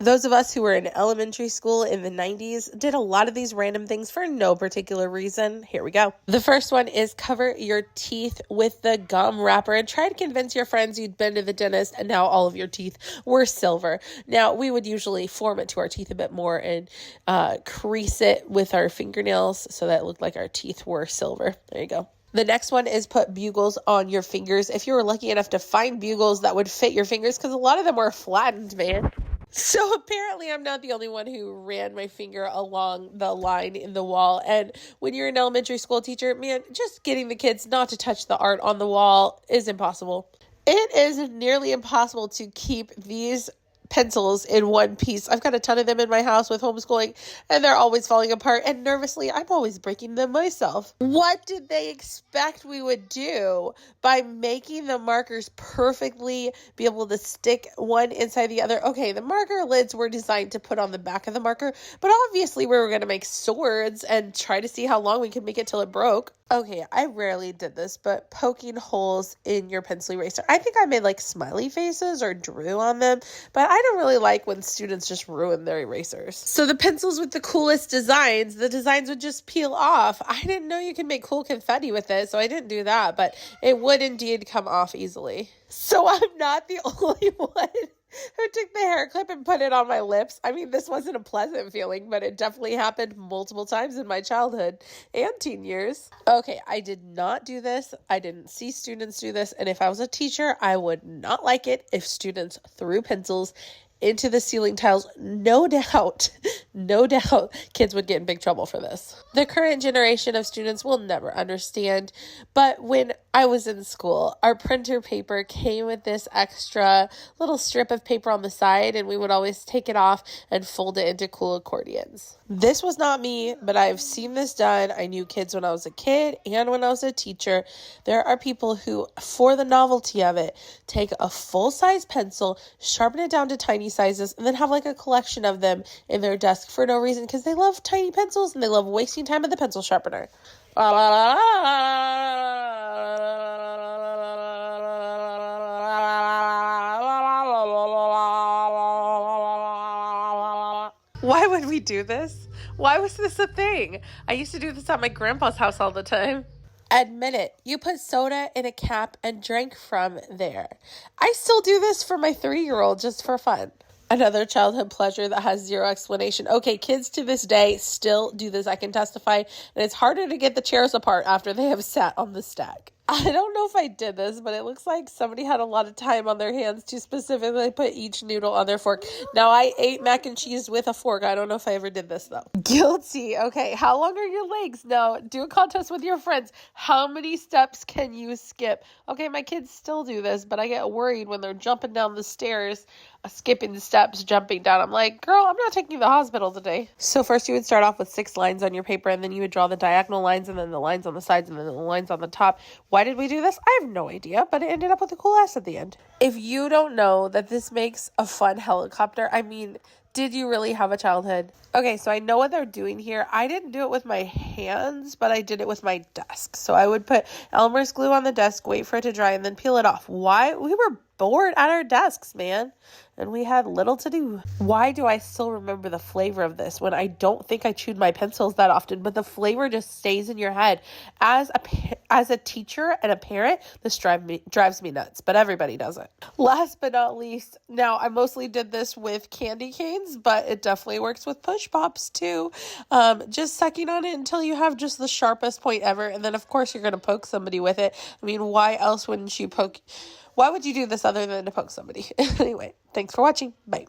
Those of us who were in elementary school in the 90s did a lot of these random things for no particular reason. Here we go. The first one is cover your teeth with the gum wrapper and try to convince your friends you'd been to the dentist and now all of your teeth were silver. Now, we would usually form it to our teeth a bit more and crease it with our fingernails so that it looked like our teeth were silver. There you go. The next one is put bugles on your fingers. If you were lucky enough to find bugles that would fit your fingers, because a lot of them were flattened, man. So apparently I'm not the only one who ran my finger along the line in the wall. And when you're an elementary school teacher, man, just getting the kids not to touch the art on the wall is impossible. It is nearly impossible to keep these pencils in one piece. I've got a ton of them in my house with homeschooling, and they're always falling apart, and nervously, I'm always breaking them myself. What did they expect we would do by making the markers perfectly be able to stick one inside the other? Okay, the marker lids were designed to put on the back of the marker, but obviously we were going to make swords and try to see how long we could make it till it broke. Okay, I rarely did this, but poking holes in your pencil eraser. I think I made like smiley faces or drew on them, but I don't really like when students just ruin their erasers. So the pencils with the coolest designs, the designs would just peel off. I didn't know you could make cool confetti with it, so I didn't do that, but it would indeed come off easily. So I'm not the only one who took the hair clip and put it on my lips. I mean, this wasn't a pleasant feeling, but it definitely happened multiple times in my childhood and teen years. Okay, I did not do this. I didn't see students do this. And if I was a teacher, I would not like it if students threw pencils into the ceiling tiles. No doubt, kids would get in big trouble for this. The current generation of students will never understand, but when I was in school, our printer paper came with this extra little strip of paper on the side, and we would always take it off and fold it into cool accordions. This was not me, but I've seen this done. I knew kids when I was a kid and when I was a teacher. There are people who, for the novelty of it, take a full-size pencil, sharpen it down to tiny sizes, and then have like a collection of them in their desk for no reason because they love tiny pencils and they love wasting time at the pencil sharpener. Why would we do this? Why was this a thing? I used to do this at my grandpa's house all the time. Admit it, you put soda in a cap and drank from there. I still do this for my 3-year-old just for fun. Another childhood pleasure that has zero explanation. Okay, kids to this day still do this. I can testify. And it's harder to get the chairs apart after they have sat on the stack. I don't know if I did this, but it looks like somebody had a lot of time on their hands to specifically put each noodle on their fork. Now, I ate mac and cheese with a fork. I don't know if I ever did this, though. Guilty. Okay, how long are your legs? No, do a contest with your friends. How many steps can you skip? Okay, my kids still do this, but I get worried when they're jumping down the stairs, skipping steps, jumping down. I'm like, girl, I'm not taking you to the hospital today. So first you would start off with 6 lines on your paper, and then you would draw the diagonal lines, and then the lines on the sides, and then the lines on the top. Why did we do this? I have no idea, but it ended up with a cool ass at the end. If you don't know that this makes a fun helicopter, I mean, did you really have a childhood? Okay, so I know what they're doing here. I didn't do it with my hands, but I did it with my desk. So I would put Elmer's glue on the desk, wait for it to dry, and then peel it off. Why? We were bored at our desks, man, and we had little to do. Why do I still remember the flavor of this when I don't think I chewed my pencils that often, but the flavor just stays in your head? As a teacher and a parent, this drives me nuts, but everybody does it. Last but not least, now I mostly did this with candy canes, but it definitely works with push pops too. Just sucking on it until you have just the sharpest point ever, and then of course you're going to poke somebody with it. I mean, why else wouldn't you poke? Why would you do this other than to poke somebody? Anyway, thanks for watching. Bye.